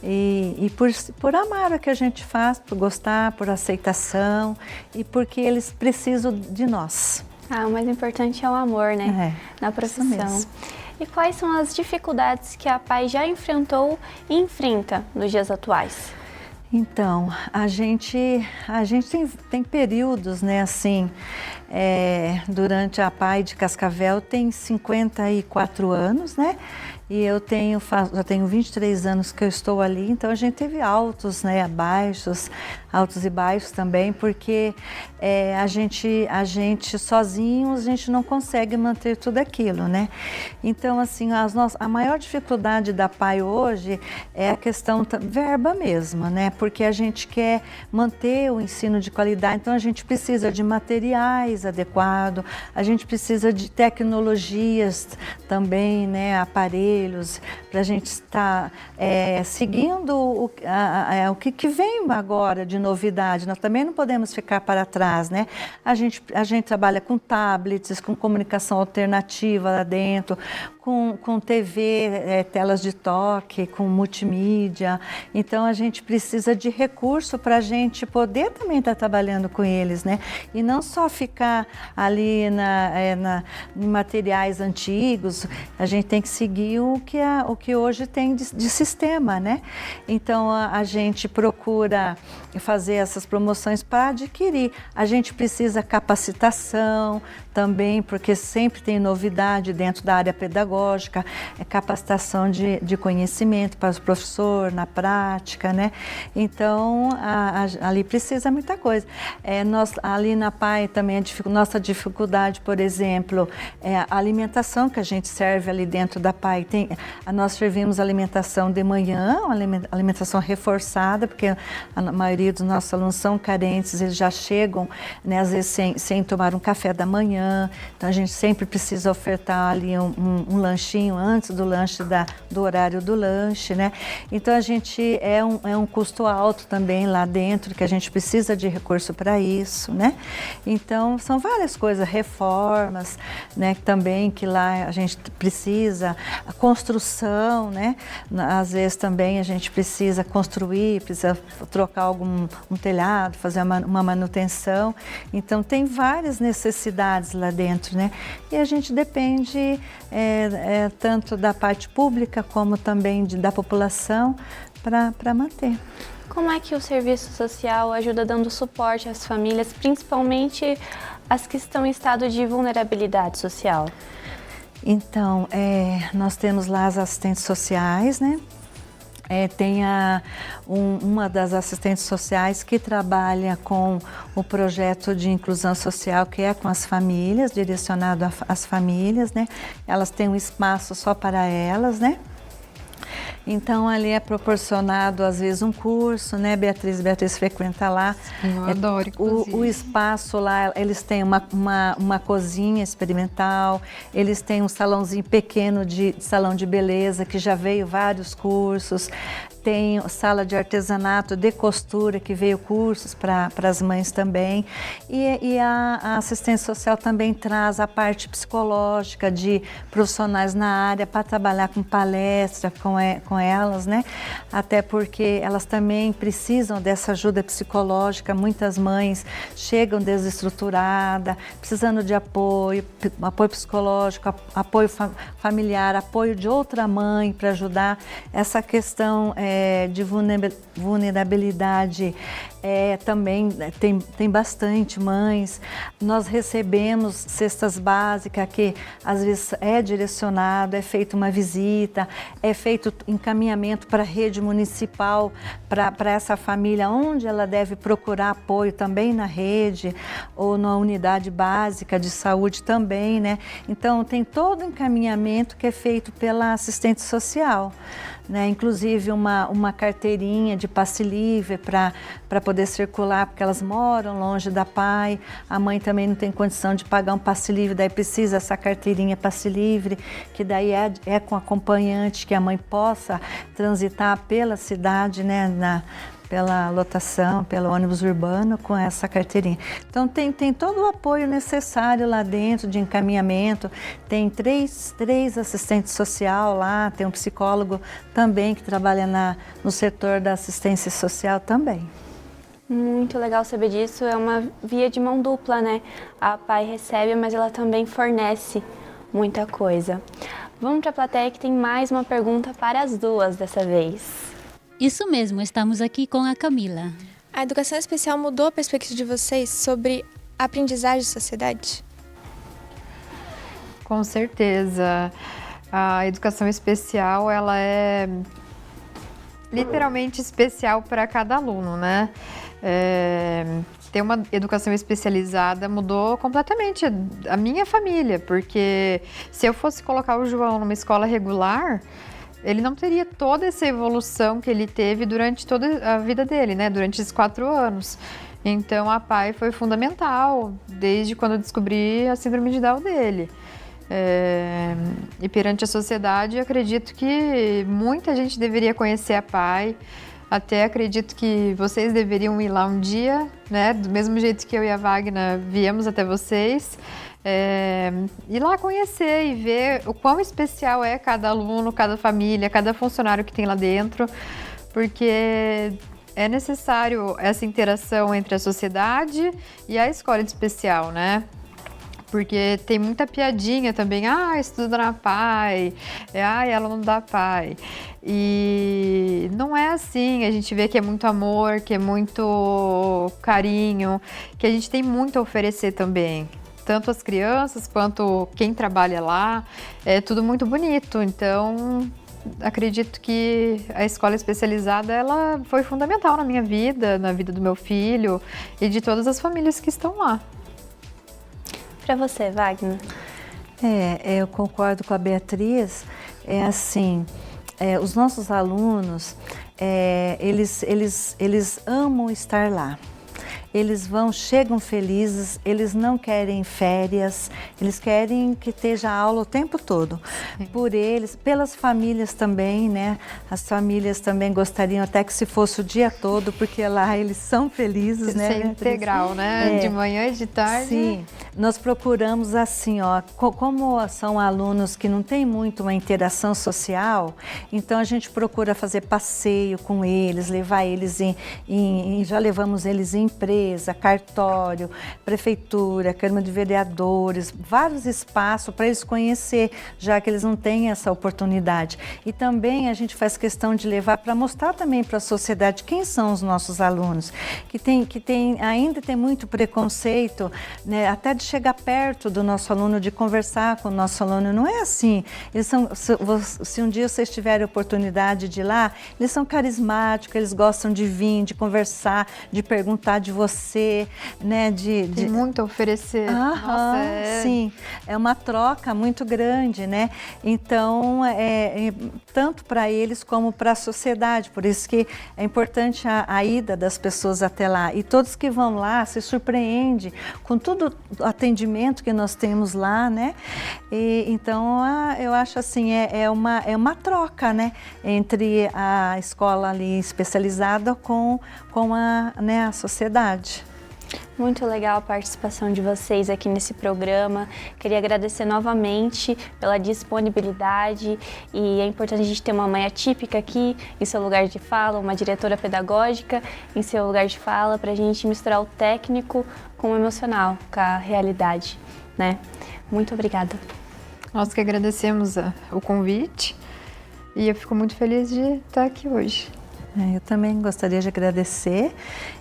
[SPEAKER 11] E por amar o que a gente faz, por gostar, por aceitação e porque eles precisam de nós.
[SPEAKER 2] O mais importante é o amor, né? Na profissão. E quais são as dificuldades que a PAI já enfrentou e enfrenta nos dias atuais?
[SPEAKER 11] Então, a gente tem períodos, né, assim, durante a PAI de Cascavel tem 54 anos, né? E eu já tenho 23 anos que eu estou ali, então a gente teve altos, né, altos e baixos também, porque a gente sozinhos, a gente não consegue manter tudo aquilo, né? Então, assim, a maior dificuldade da PAI hoje é a questão verba mesmo, né? Porque a gente quer manter o ensino de qualidade, então a gente precisa de materiais adequados, a gente precisa de tecnologias também, né, aparelhos, para a gente estar seguindo o que vem agora de novidade. Nós também não podemos ficar para trás, né? A gente trabalha com tablets, com comunicação alternativa lá dentro, com TV, telas de toque, com multimídia. Então a gente precisa de recurso para a gente poder também estar trabalhando com eles, né? E não só ficar ali em materiais antigos, a gente tem que seguir o que hoje tem de sistema, né? Então a gente procura fazer essas promoções para adquirir. A gente precisa capacitação também, porque sempre tem novidade dentro da área pedagógica, capacitação de conhecimento para os professores na prática, né? Então ali precisa muita coisa. Ali na PAI também nossa dificuldade, por exemplo, é a alimentação que a gente serve ali dentro da PAI. Nós servimos alimentação de manhã, alimentação reforçada, porque a maioria dos nossos alunos são carentes, eles já chegam, né, às vezes sem tomar um café da manhã, então a gente sempre precisa ofertar ali um lanchinho antes do lanche, do horário do lanche, né? Então a gente é um custo alto também lá dentro, que a gente precisa de recurso para isso, né? Então são várias coisas, reformas, né, também que lá a gente precisa, a construção, né? Às vezes também a gente precisa construir, precisa trocar um telhado, fazer uma manutenção. Então tem várias necessidades lá dentro, né? E a gente depende tanto da parte pública como também da população para manter.
[SPEAKER 2] Como é que o serviço social ajuda dando suporte às famílias, principalmente as que estão em estado de vulnerabilidade social?
[SPEAKER 11] Então, nós temos lá as assistentes sociais, né? Tem uma das assistentes sociais que trabalha com o projeto de inclusão social, que é com as famílias, direcionado às famílias, né? Elas têm um espaço só para elas, né? Então, ali é proporcionado, às vezes, um curso, né, Beatriz? Beatriz frequenta lá.
[SPEAKER 12] Eu adoro,
[SPEAKER 11] o espaço lá, eles têm uma cozinha experimental, eles têm um salãozinho pequeno de salão de beleza, que já veio vários cursos. Tem sala de artesanato, de costura, que veio cursos para as mães também. E a assistência social também traz a parte psicológica de profissionais na área para trabalhar com palestra com elas, né? Até porque elas também precisam dessa ajuda psicológica. Muitas mães chegam desestruturadas, precisando de apoio psicológico, apoio familiar, apoio de outra mãe para ajudar. Essa questão de vulnerabilidade também tem bastante mães. Nós recebemos cestas básicas que às vezes é direcionado, é feita uma visita, é feito encaminhamento para a rede municipal, para essa família, onde ela deve procurar apoio também na rede ou na unidade básica de saúde também, né? Então tem todo o encaminhamento que é feito pela assistente social, né? Inclusive uma uma carteirinha de passe livre para poder circular, porque elas moram longe da PAI, a mãe também não tem condição de pagar um passe livre, daí precisa essa carteirinha passe livre, que daí é com acompanhante, que a mãe possa transitar pela cidade, né, pela lotação, pelo ônibus urbano com essa carteirinha. Então tem todo o apoio necessário lá dentro de encaminhamento, tem três assistentes social lá, tem um psicólogo também que trabalha no setor da assistência social também.
[SPEAKER 2] Muito legal saber disso, é uma via de mão dupla, né? A PAI recebe, mas ela também fornece muita coisa. Vamos para a plateia que tem mais uma pergunta para as duas dessa vez.
[SPEAKER 3] Isso mesmo, estamos aqui com a Camila.
[SPEAKER 8] A educação especial mudou a perspectiva de vocês sobre a aprendizagem de sociedade?
[SPEAKER 12] Com certeza. A educação especial, ela é literalmente especial para cada aluno, né? Ter uma educação especializada mudou completamente a minha família, porque se eu fosse colocar o João numa escola regular, ele não teria toda essa evolução que ele teve durante toda a vida dele, né? Durante esses 4 anos. Então, a PAI foi fundamental desde quando eu descobri a síndrome de Down dele. E perante a sociedade, eu acredito que muita gente deveria conhecer a PAI. Até acredito que vocês deveriam ir lá um dia, né? Do mesmo jeito que eu e a Wagner viemos até vocês. Ir lá conhecer e ver o quão especial é cada aluno, cada família, cada funcionário que tem lá dentro, porque é necessário essa interação entre a sociedade e a escola especial, né? Porque tem muita piadinha também, estuda na PAI, é aluno da PAI. E não é assim, a gente vê que é muito amor, que é muito carinho, que a gente tem muito a oferecer também. Tanto as crianças quanto quem trabalha lá, é tudo muito bonito. Então, acredito que a escola especializada ela foi fundamental na minha vida, na vida do meu filho e de todas as famílias que estão lá.
[SPEAKER 2] Para você, Wagner?
[SPEAKER 11] Eu concordo com a Beatriz. Os nossos alunos, eles amam estar lá. Eles chegam felizes, eles não querem férias, eles querem que esteja aula o tempo todo. Por eles, pelas famílias também, né? As famílias também gostariam até que se fosse o dia todo, porque lá eles são felizes, né?
[SPEAKER 12] Ser integral, né? De manhã e de tarde.
[SPEAKER 11] Sim, nós procuramos assim, como são alunos que não têm muito uma interação social, então a gente procura fazer passeio com eles, levar eles já levamos eles em empresa, cartório, prefeitura, Câmara de Vereadores, vários espaços para eles conhecer, já que eles não têm essa oportunidade. E também a gente faz questão de levar para mostrar também para a sociedade quem são os nossos alunos, ainda tem muito preconceito, né, até de chegar perto do nosso aluno, de conversar com o nosso aluno. Não é assim. Se um dia vocês tiverem a oportunidade de ir lá, eles são carismáticos, eles gostam de vir, de conversar, de perguntar de você, né?
[SPEAKER 12] Tem muito a oferecer.
[SPEAKER 11] Nossa, sim, é uma troca muito grande, né? Então, tanto para eles como para a sociedade, por isso que é importante a ida das pessoas até lá. E todos que vão lá se surpreendem com todo o atendimento que nós temos lá, né? Então, eu acho assim, é uma troca, né? Entre a escola ali especializada com a sociedade.
[SPEAKER 2] Muito legal a participação de vocês aqui nesse programa. Queria agradecer novamente pela disponibilidade, e é importante a gente ter uma mãe atípica aqui em seu lugar de fala, uma diretora pedagógica em seu lugar de fala, para a gente misturar o técnico com o emocional, com a realidade, né? Muito obrigada.
[SPEAKER 12] Nós que agradecemos o convite e eu fico muito feliz de estar aqui hoje.
[SPEAKER 11] Eu também gostaria de agradecer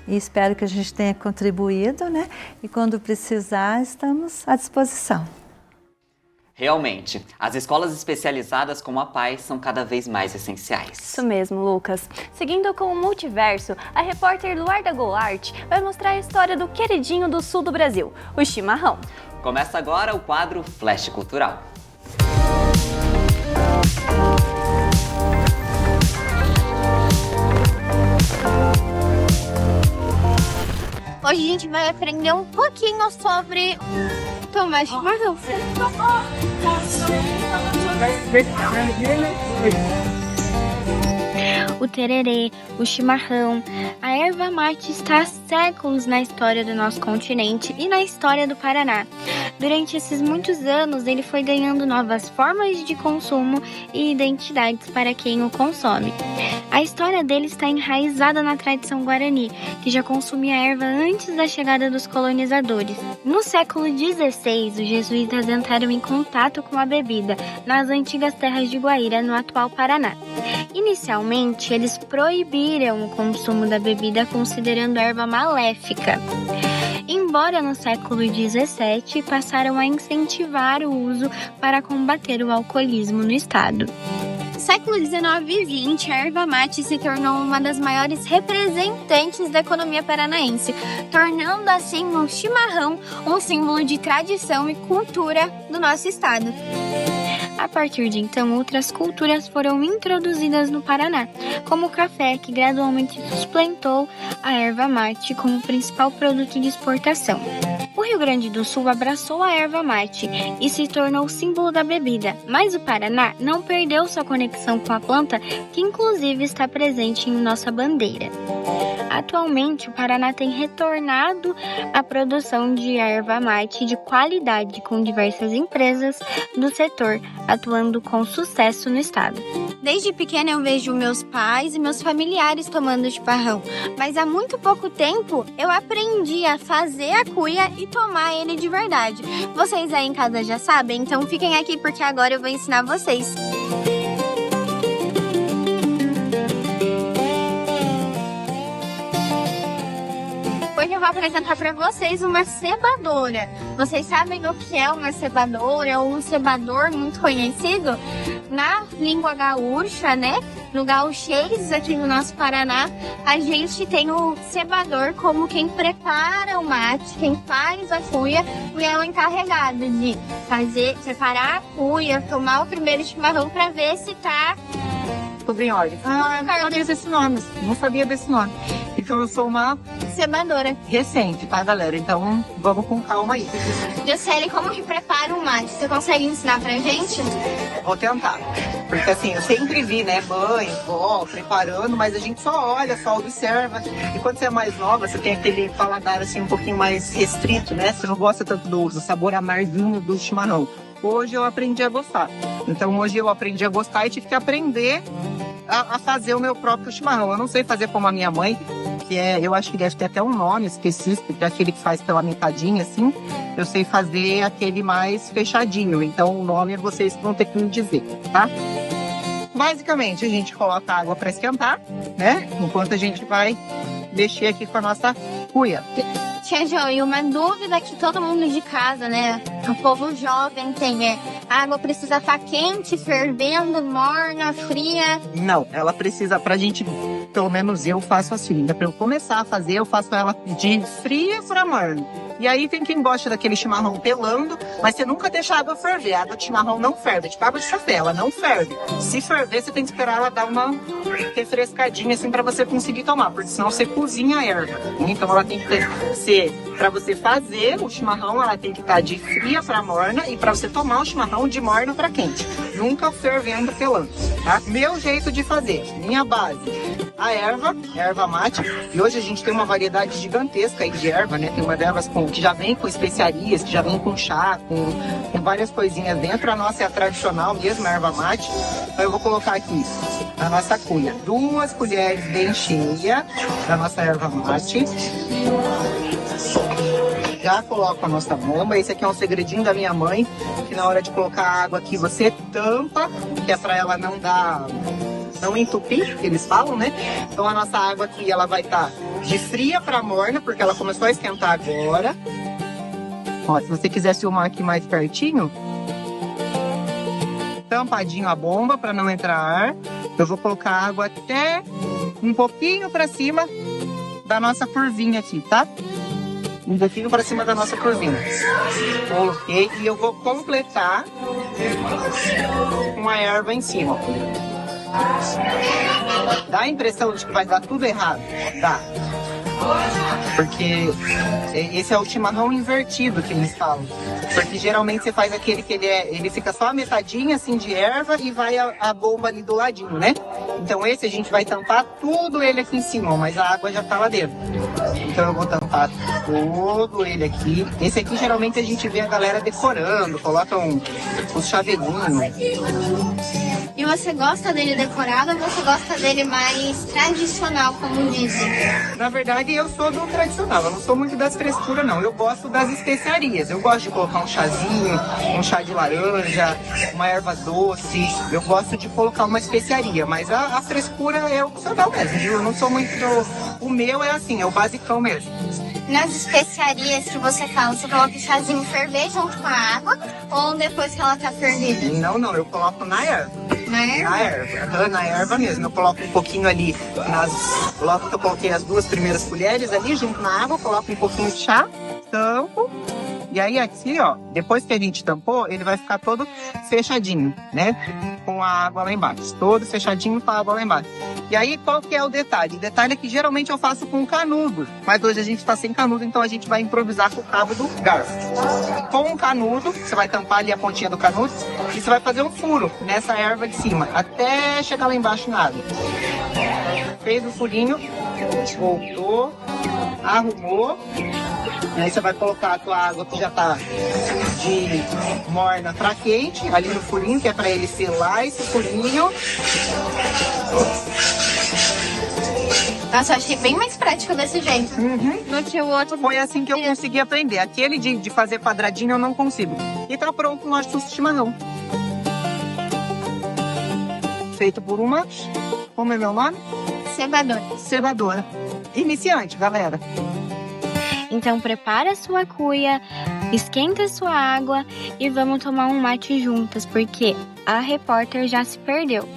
[SPEAKER 11] e espero que a gente tenha contribuído, né? E quando precisar, estamos à disposição.
[SPEAKER 1] Realmente, as escolas especializadas como a PAI são cada vez mais essenciais.
[SPEAKER 2] Isso mesmo, Lucas. Seguindo com o multiverso, a repórter Luarda Goulart vai mostrar a história do queridinho do sul do Brasil, o chimarrão.
[SPEAKER 1] Começa agora o quadro Flash Cultural.
[SPEAKER 14] Hoje a gente vai aprender um pouquinho sobre tomar chimarrão. O tererê, o chimarrão, a erva mate está há séculos na história do nosso continente e na história do Paraná. Durante esses muitos anos, ele foi ganhando novas formas de consumo e identidades para quem o consome. A história dele está enraizada na tradição guarani, que já consumia a erva antes da chegada dos colonizadores. No século XVI, os jesuítas entraram em contato com a bebida nas antigas terras de Guaíra, no atual Paraná. Inicialmente, eles proibiram o consumo da bebida considerando a erva maléfica. Embora no século XVII passaram a incentivar o uso para combater o alcoolismo no estado. No século XIX e XX, a erva mate se tornou uma das maiores representantes da economia paranaense, tornando assim o chimarrão um símbolo de tradição e cultura do nosso estado. A partir de então, outras culturas foram introduzidas no Paraná, como o café, que gradualmente suplantou a erva mate como principal produto de exportação. O Rio Grande do Sul abraçou a erva mate e se tornou o símbolo da bebida, mas o Paraná não perdeu sua conexão com a planta, que inclusive está presente em nossa bandeira. Atualmente, o Paraná tem retornado à produção de erva mate de qualidade, com diversas empresas do setor atuando com sucesso no estado. Desde pequena eu vejo meus pais e meus familiares tomando chimarrão, mas há muito pouco tempo eu aprendi a fazer a cuia e tomar ele de verdade. Vocês aí em casa já sabem? Então fiquem aqui porque agora eu vou ensinar vocês. Hoje eu vou apresentar para vocês uma cebadora. Vocês sabem o que é uma cebadora ou um cebador muito conhecido? Na língua gaúcha, né? No gauchês aqui no nosso Paraná, a gente tem o cebador como quem prepara o mate, quem faz a cuia, e é o encarregado de preparar a cuia, tomar o primeiro chimarrão para ver se tá
[SPEAKER 15] tudo em ordem. Não sabia desse nome, não sabia desse nome. Então eu sou uma
[SPEAKER 14] cebadora
[SPEAKER 15] recente, tá, galera? Então vamos com calma aí.
[SPEAKER 14] Jocely, como que prepara um mate? Você consegue ensinar pra gente?
[SPEAKER 15] Vou tentar. Porque assim, eu sempre vi, né, mãe, vó, preparando, mas a gente só olha, só observa. E quando você é mais nova, você tem aquele paladar assim um pouquinho mais restrito, né? Você não gosta tanto do sabor amarguinho do chimarrão. Hoje eu aprendi a gostar. Então hoje eu aprendi a gostar e tive que aprender a fazer o meu próprio chimarrão. Eu não sei fazer como a minha mãe, que eu acho que deve ter até um nome específico, que é aquele que faz pela metadinha, assim. Eu sei fazer aquele mais fechadinho, então o nome vocês vão ter que me dizer, tá? Basicamente, a gente coloca a água para esquentar, né? Enquanto a gente vai mexer aqui com a nossa cuia.
[SPEAKER 14] Tia Jo, e uma dúvida que todo mundo de casa, né? O povo jovem tem a água precisa estar quente, fervendo, morna, fria?
[SPEAKER 15] Não, ela precisa, pra gente, pelo menos eu faço assim, né? Pra eu começar a fazer, eu faço ela de fria pra morna. E aí tem quem gosta daquele chimarrão pelando, mas você nunca deixa a água ferver. A água de chimarrão não ferve, tipo água de café, ela não ferve. Se ferver, você tem que esperar ela dar uma refrescadinha assim pra você conseguir tomar, porque senão você cozinha a erva. Então ela tem que ser, pra você fazer o chimarrão, ela tem que estar de fria pra morna, e pra você tomar o chimarrão de morna pra quente. Nunca fervendo pelando, tá? Meu jeito de fazer, minha base, a erva mate, e hoje a gente tem uma variedade gigantesca aí de erva, né? Tem uma delas que já vem com especiarias, que já vem com chá, com várias coisinhas dentro. A nossa é a tradicional mesmo, a erva mate. Então eu vou colocar aqui a nossa cuia, 2 colheres bem cheias da nossa erva mate. Já coloco a nossa bomba. Esse aqui é um segredinho da minha mãe, que na hora de colocar a água aqui você tampa, que é pra ela não entupir, que eles falam, né? Então a nossa água aqui, ela vai estar de fria para morna, porque ela começou a esquentar agora. Ó, se você quiser filmar aqui mais pertinho, tampadinho a bomba para não entrar ar. Eu vou colocar a água até um pouquinho para cima da nossa curvinha aqui, tá? Um pouquinho para cima da nossa curvinha. Coloquei e eu vou completar com a erva em cima. Dá a impressão de que vai dar tudo errado? Dá. Porque esse é o chimarrão invertido que eles falam. Porque geralmente você faz aquele que ele fica só a metadinha assim de erva e vai a bomba ali do ladinho, né? Então esse a gente vai tampar tudo ele aqui em cima, mas a água já tá lá dentro. Então eu vou tampar todo ele aqui. Esse aqui geralmente a gente vê a galera decorando, colocam os chaveirinhos.
[SPEAKER 14] E você gosta dele decorado ou você gosta dele mais tradicional, como dizem?
[SPEAKER 15] Na verdade, eu sou do tradicional, eu não sou muito das frescuras, não. Eu gosto das especiarias. Eu gosto de colocar um chazinho, um chá de laranja, uma erva doce. Eu gosto de colocar uma especiaria, mas a frescura é opcional mesmo, viu? Eu não sou muito... O meu é assim, é o basicão mesmo.
[SPEAKER 14] Nas especiarias que você fala, você coloca o chazinho ferver junto com a água ou depois que ela tá fervida?
[SPEAKER 15] Não, eu coloco na erva.
[SPEAKER 14] Na erva?
[SPEAKER 15] Na erva mesmo. Eu coloco um pouquinho ali, logo que eu coloquei as 2 primeiras colheres ali junto na água, coloco um pouquinho de chá, tampo. E aí aqui, ó, depois que a gente tampou, ele vai ficar todo fechadinho, né? Com a água lá embaixo. Todo fechadinho com a água lá embaixo. E aí, qual que é o detalhe? O detalhe é que geralmente eu faço com canudo. Mas hoje a gente tá sem canudo, então a gente vai improvisar com o cabo do garfo. Com um canudo, você vai tampar ali a pontinha do canudo e você vai fazer um furo nessa erva de cima, até chegar lá embaixo na água. Fez o furinho, voltou, arrumou. E aí você vai colocar a tua água que já tá de morna pra quente, ali no furinho, que é pra ele selar esse furinho.
[SPEAKER 14] Nossa, eu achei bem mais prático desse jeito do que o outro.
[SPEAKER 15] Foi assim que eu consegui aprender. Aquele de fazer quadradinho eu não consigo. E tá pronto o nosso chimarrão. Feito por uma... Como é meu nome? Cevadora. Iniciante, galera.
[SPEAKER 14] Então prepara a sua cuia, esquenta a sua água e vamos tomar um mate juntas, porque a repórter já se perdeu.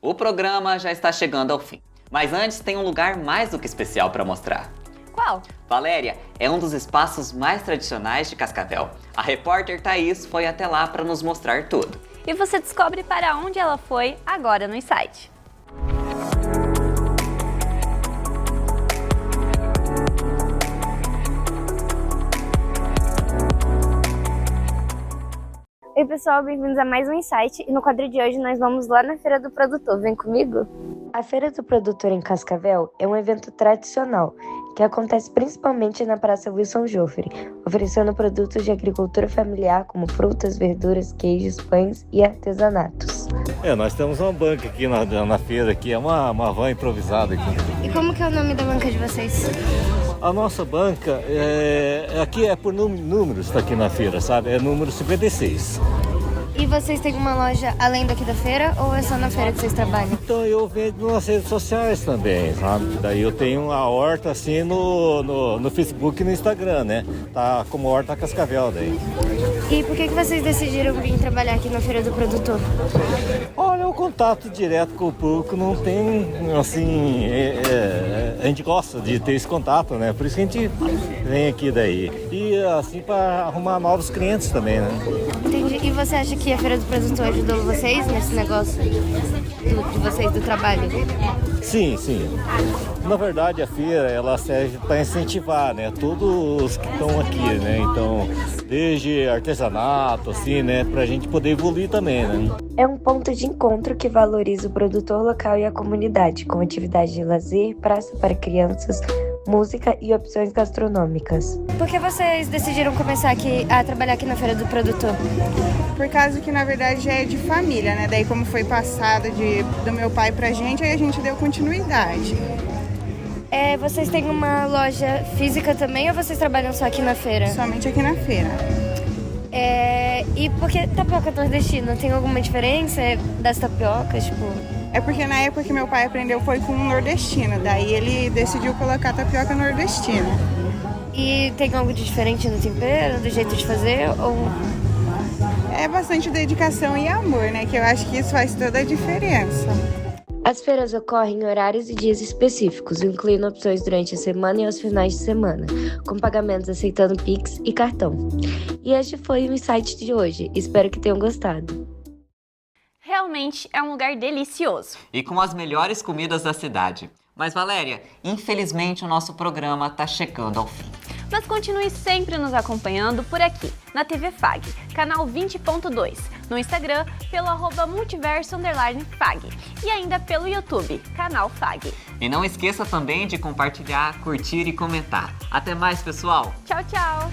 [SPEAKER 1] O programa já está chegando ao fim, mas antes tem um lugar mais do que especial para mostrar.
[SPEAKER 2] Qual?
[SPEAKER 1] Valéria, é um dos espaços mais tradicionais de Cascavel. A repórter Thaís foi até lá para nos mostrar tudo.
[SPEAKER 2] E você descobre para onde ela foi agora no Insight.
[SPEAKER 8] Oi pessoal, bem-vindos a mais um Insight e no quadro de hoje nós vamos lá na Feira do Produtor, vem comigo?
[SPEAKER 16] A Feira do Produtor em Cascavel é um evento tradicional que acontece principalmente na Praça Wilson Joffre, oferecendo produtos de agricultura familiar como frutas, verduras, queijos, pães e artesanatos.
[SPEAKER 17] Nós temos uma banca aqui na feira, aqui é uma van improvisada aqui.
[SPEAKER 8] E como que é o nome da banca de vocês?
[SPEAKER 17] A nossa banca aqui é por números, está aqui na feira, sabe? É número 56.
[SPEAKER 8] E vocês têm uma loja além daqui da feira ou é só na feira que vocês trabalham?
[SPEAKER 17] Então eu vendo nas redes sociais também, sabe? Daí eu tenho a horta assim no Facebook e no Instagram, né? Tá como Horta Cascavel daí.
[SPEAKER 8] E por que vocês decidiram vir trabalhar aqui na Feira do Produtor?
[SPEAKER 17] Olha, o contato direto com o público não tem, assim, a gente gosta de ter esse contato, né? Por isso que a gente vem aqui daí. E assim para arrumar novos clientes também, né?
[SPEAKER 8] Entendi. E você acha que a Feira do Produtor ajudou vocês nesse negócio de vocês do trabalho?
[SPEAKER 17] Sim. Na verdade, a feira ela serve para incentivar, né, todos que estão aqui, né? Então, desde artesanato, assim, né, para a gente poder evoluir também, né?
[SPEAKER 16] É um ponto de encontro que valoriza o produtor local e a comunidade, com atividades de lazer, praça para crianças, música e opções gastronômicas.
[SPEAKER 8] Por que vocês decidiram começar a trabalhar aqui na Feira do Produtor?
[SPEAKER 10] Por causa que, na verdade, já é de família, né? Daí, como foi passado do meu pai pra gente, aí a gente deu continuidade.
[SPEAKER 8] Vocês têm uma loja física também ou vocês trabalham só aqui na feira?
[SPEAKER 10] Somente aqui na feira.
[SPEAKER 8] E por que tapioca nordestina? Tem alguma diferença das tapiocas, tipo...
[SPEAKER 10] É porque na época que meu pai aprendeu foi com um nordestino, daí ele decidiu colocar tapioca nordestina.
[SPEAKER 8] E tem algo de diferente no tempero, do jeito de fazer, ou...
[SPEAKER 10] É bastante dedicação e amor, né? Que eu acho que isso faz toda a diferença.
[SPEAKER 16] As feiras ocorrem em horários e dias específicos, incluindo opções durante a semana e aos finais de semana, com pagamentos aceitando Pix e cartão. E este foi o Insight de hoje. Espero que tenham gostado.
[SPEAKER 2] Realmente é um lugar delicioso.
[SPEAKER 1] E com as melhores comidas da cidade. Mas Valéria, infelizmente o nosso programa está chegando ao fim.
[SPEAKER 2] Mas continue sempre nos acompanhando por aqui, na TV FAG, canal 20.2, no Instagram pelo @multiverso_FAG e ainda pelo YouTube, canal FAG.
[SPEAKER 1] E não esqueça também de compartilhar, curtir e comentar. Até mais, pessoal!
[SPEAKER 2] Tchau, tchau!